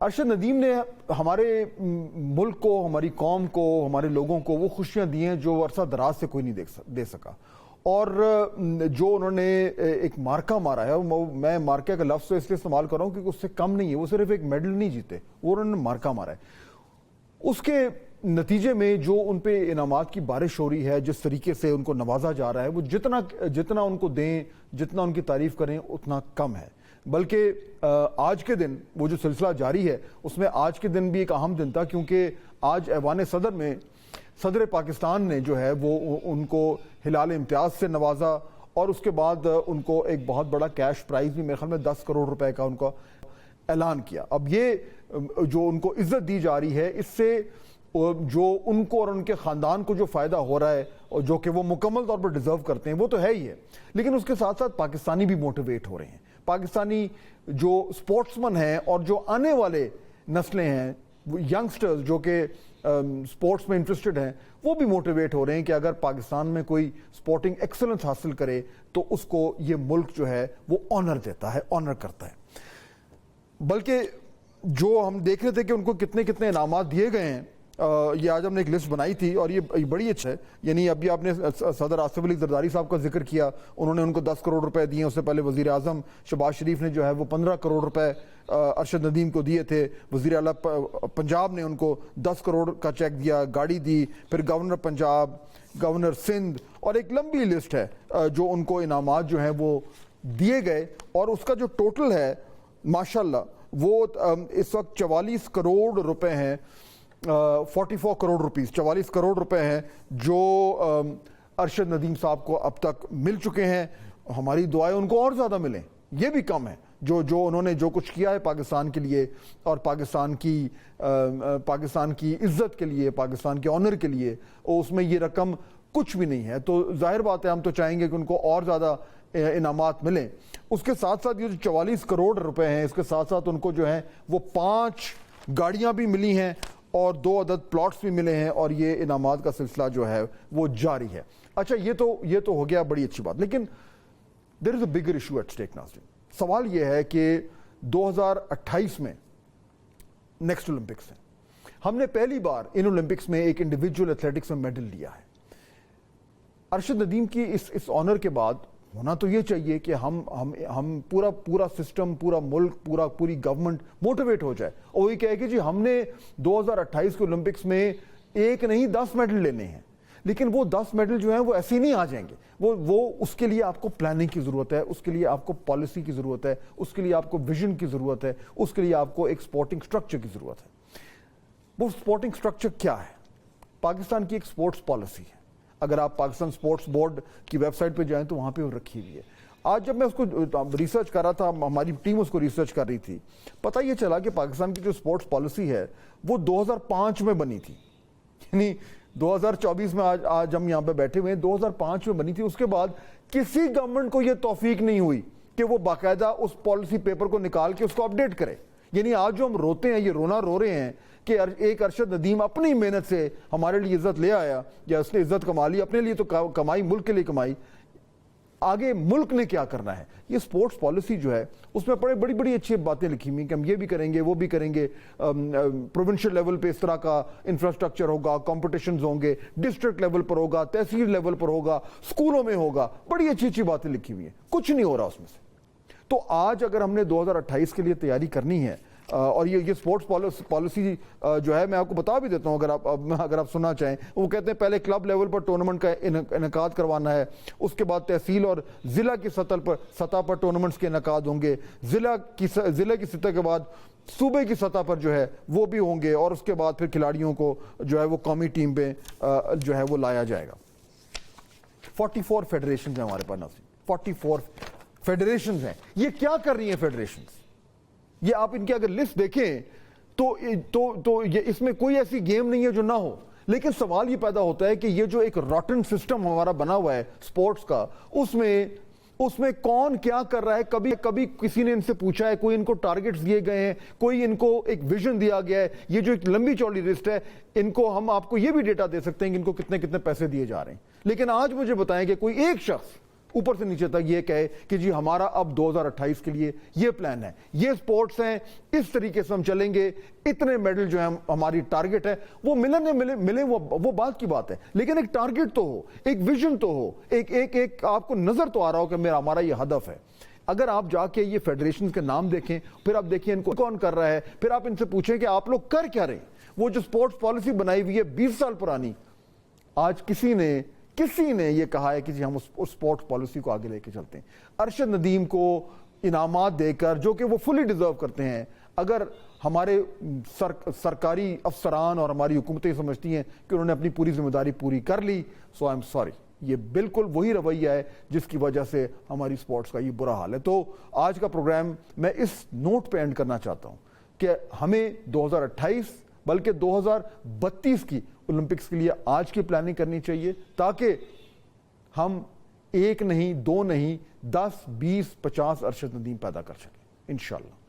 ارشد ندیم نے ہمارے ملک کو، ہماری قوم کو، ہمارے لوگوں کو وہ خوشیاں دی ہیں جو عرصہ دراز سے کوئی نہیں دے سکا، اور جو انہوں نے ایک مارکا مارا ہے، میں مارکے کا لفظ اس لیے استعمال کر رہا ہوں کیونکہ اس سے کم نہیں ہے، وہ صرف ایک میڈل نہیں جیتے، وہ انہوں نے مارکا مارا ہے۔ اس کے نتیجے میں جو ان پہ انعامات کی بارش ہو رہی ہے، جس طریقے سے ان کو نوازا جا رہا ہے، وہ جتنا ان کو دیں، جتنا ان کی تعریف کریں اتنا کم ہے۔ بلکہ آج کے دن وہ جو سلسلہ جاری ہے اس میں آج کے دن بھی ایک اہم دن تھا، کیونکہ آج ایوان صدر میں صدر پاکستان نے جو ہے وہ ان کو ہلال امتیاز سے نوازا، اور اس کے بعد ان کو ایک بہت بڑا کیش پرائز بھی میرے خیال میں 10 کروڑ روپے کا ان کا اعلان کیا۔ اب یہ جو ان کو عزت دی جا رہی ہے، اس سے جو ان کو اور ان کے خاندان کو جو فائدہ ہو رہا ہے، اور جو کہ وہ مکمل طور پر ڈیزرو کرتے ہیں، وہ تو ہے ہی ہے، لیکن اس کے ساتھ ساتھ پاکستانی بھی موٹیویٹ ہو رہے ہیں۔ پاکستانی جو سپورٹسمن ہیں اور جو آنے والے نسلیں ہیں، ینگسٹرز جو کہ سپورٹس میں انٹرسٹڈ ہیں، وہ بھی موٹیویٹ ہو رہے ہیں کہ اگر پاکستان میں کوئی سپورٹنگ ایکسلنس حاصل کرے تو اس کو یہ ملک جو ہے وہ آنر دیتا ہے، آنر کرتا ہے۔ بلکہ جو ہم دیکھ رہے تھے کہ ان کو کتنے کتنے انعامات دیے گئے ہیں، یہ آج ہم نے ایک لسٹ بنائی تھی اور یہ بڑی اچھا ہے۔ یعنی ابھی آپ نے صدر آصف علی زرداری صاحب کا ذکر کیا، انہوں نے ان کو 10 کروڑ روپے دیے۔ اس سے پہلے وزیر اعظم شہباز شریف نے جو ہے وہ 15 کروڑ روپے ارشد ندیم کو دیے تھے۔ وزیر اعلیٰ پنجاب نے ان کو 10 کروڑ کا چیک دیا، گاڑی دی، پھر گورنر پنجاب، گورنر سندھ، اور ایک لمبی لسٹ ہے جو ان کو انعامات جو ہیں وہ دیے گئے، اور اس کا جو ٹوٹل ہے ماشاءاللہ وہ اس وقت 44 کروڑ روپے ہیں، 44 کروڑ روپیز، 44 کروڑ روپے ہیں جو ارشد ندیم صاحب کو اب تک مل چکے ہیں۔ ہماری دعائیں ان کو اور زیادہ ملیں، یہ بھی کم ہے۔ جو انہوں نے جو کچھ کیا ہے پاکستان کے لیے اور پاکستان کی عزت کے لیے، پاکستان کے آنر کے لیے، اور اس میں یہ رقم کچھ بھی نہیں ہے۔ تو ظاہر بات ہے ہم تو چاہیں گے کہ ان کو اور زیادہ انعامات ملیں۔ اس کے ساتھ ساتھ یہ جو 44 کروڑ روپے ہیں، اس کے ساتھ ساتھ ان کو جو ہے وہ 5 گاڑیاں بھی ملی ہیں اور 2 عدد پلاٹس بھی ملے ہیں، اور یہ انعامات کا سلسلہ جو ہے وہ جاری ہے۔ اچھا، یہ تو ہو گیا بڑی اچھی بات، لیکن there is a bigger issue at stake ناظرین۔ سوال یہ ہے کہ 2028 میں نیکسٹ اولمپکس ہے، ہم نے پہلی بار ان اولمپکس میں ایک انڈیویجول ایتھلیٹکس میں میڈل لیا ہے۔ ارشد ندیم کی اس آنر کے بعد ہونا تو یہ چاہیے کہ ہم پورا سسٹم، پورا ملک، پوری گورنمنٹ موٹیویٹ ہو جائے، اور وہی کہے کہ جی ہم نے 2028 کے اولمپکس میں ایک نہیں 10 میڈل لینے ہیں، لیکن وہ 10 میڈل جو ہیں وہ ایسے ہی نہیں آ جائیں گے۔ وہ اس کے لیے آپ کو پلاننگ کی ضرورت ہے، اس کے لیے آپ کو پالیسی کی ضرورت ہے، اس کے لیے آپ کو ویژن کی ضرورت ہے، اس کے لیے آپ کو ایک سپورٹنگ سٹرکچر کی ضرورت ہے۔ وہ سپورٹنگ سٹرکچر کیا ہے؟ پاکستان کی ایک سپورٹس پالیسی ہے۔ اگر آپ پاکستان سپورٹس بورڈ کی ویب سائٹ پہ جائیں تو وہاں پہ وہ رکھی ہوئی ہے۔ آج جب میں اس کو ریسرچ کر رہا تھا، ہماری ٹیم اس کو ریسرچ کر رہی تھی، پتہ یہ چلا کہ پاکستان کی جو سپورٹس پالیسی ہے وہ 2005 میں بنی تھی، یعنی 2024 میں آج ہم یہاں پہ بیٹھے ہوئے ہیں، 2005 میں بنی تھی۔ اس کے بعد کسی گورنمنٹ کو یہ توفیق نہیں ہوئی کہ وہ باقاعدہ اس پالیسی پیپر کو نکال کے اس کو اپڈیٹ کرے۔ یعنی آج جو ہم روتے ہیں، یہ رونا رو رہے ہیں کہ ایک ارشد ندیم اپنی محنت سے ہمارے لیے عزت لے آیا، یا اس نے عزت کما لی، اپنے لیے تو کمائی، ملک کے لیے کمائی، آگے ملک نے کیا کرنا ہے۔ یہ سپورٹس پالیسی جو ہے اس میں بڑی اچھی باتیں لکھی ہوئی ہیں کہ ہم یہ بھی کریں گے، وہ بھی کریں گے، پروونشل لیول پہ اس طرح کا انفراسٹرکچر ہوگا، کمپٹیشنز ہوں گے، ڈسٹرکٹ لیول پر ہوگا، تحصیل لیول پر ہوگا، اسکولوں میں ہوگا، بڑی اچھی باتیں لکھی ہوئی ہیں، کچھ نہیں ہو رہا اس میں سے۔ تو آج اگر ہم نے 2028 کے لیے تیاری کرنی ہے، اور یہ سپورٹس پالیسی جو ہے میں آپ کو بتا بھی دیتا ہوں اگر آپ سننا چاہیں، وہ کہتے ہیں پہلے کلب لیول پر ٹورنامنٹ کا انعقاد کروانا ہے، اس کے بعد تحصیل اور ضلع کی سطح پر ٹورنامنٹس کے انعقاد ہوں گے، ضلع کی سطح کے بعد صوبے کی سطح پر جو ہے وہ بھی ہوں گے، اور اس کے بعد پھر کھلاڑیوں کو جو ہے وہ قومی ٹیم پہ جو ہے وہ لایا جائے گا۔ 44 فیڈریشنز ہیں ہمارے پاس، 44 فیڈریشنز ہیں۔ یہ کیا کر رہی ہیں فیڈریشنز؟ یہ آپ ان کی اگر لسٹ دیکھیں تو اس میں کوئی ایسی گیم نہیں ہے جو نہ ہو، لیکن سوال یہ پیدا ہوتا ہے کہ یہ جو ایک راٹن سسٹم ہمارا بنا ہوا ہے سپورٹس کا، اس میں کون کیا کر رہا ہے؟ کبھی کسی نے ان سے پوچھا ہے؟ کوئی ان کو ٹارگٹس دیے گئے ہیں؟ کوئی ان کو ایک ویژن دیا گیا ہے؟ یہ جو ایک لمبی چوڑی لسٹ ہے، ان کو ہم آپ کو یہ بھی ڈیٹا دے سکتے ہیں کہ ان کو کتنے پیسے دیے جا رہے ہیں، لیکن آج مجھے بتائیں کہ کوئی ایک شخص اوپر سے نیچے تک یہ کہے کہ جی ہمارا اب 2028 کے لیے یہ پلان ہے، یہ سپورٹس ہیں، اس طریقے سے ہم چلیں گے، اتنے میڈل جو ہیں ہماری ٹارگٹ ہے، وہ ملیں وہ بات کی بات ہے، لیکن ایک ٹارگٹ تو ہو، ایک ویژن تو ہو، ایک آپ کو نظر تو آ رہا ہو کہ ہمارا یہ ہدف ہے۔ اگر آپ جا کے یہ فیڈریشن کے نام دیکھیں، پھر آپ دیکھیں ان کو کون کر رہا ہے، پھر آپ ان سے پوچھیں کہ آپ لوگ کر کیا رہے ہیں۔ وہ جو سپورٹس پالیسی بنائی ہوئی ہے 20 سال پرانی، آج کسی نے یہ کہا ہے کہ جی ہم اس سپورٹس پالیسی کو آگے لے کے چلتے ہیں۔ ارشد ندیم کو انعامات دے کر، جو کہ وہ فلی ڈیزرو کرتے ہیں، اگر ہمارے سرکاری افسران اور ہماری حکومتیں سمجھتی ہیں کہ انہوں نے اپنی پوری ذمہ داری پوری کر لی، سو آئی ایم سوری، یہ بالکل وہی رویہ ہے جس کی وجہ سے ہماری سپورٹس کا یہ برا حال ہے۔ تو آج کا پروگرام میں اس نوٹ پہ اینڈ کرنا چاہتا ہوں کہ ہمیں 2028 بلکہ 2032 کی اولمپکس کے لیے آج کی پلاننگ کرنی چاہیے، تاکہ ہم 1 نہیں 2 نہیں 10 20 50 ارشد ندیم پیدا کر سکیں انشاءاللہ۔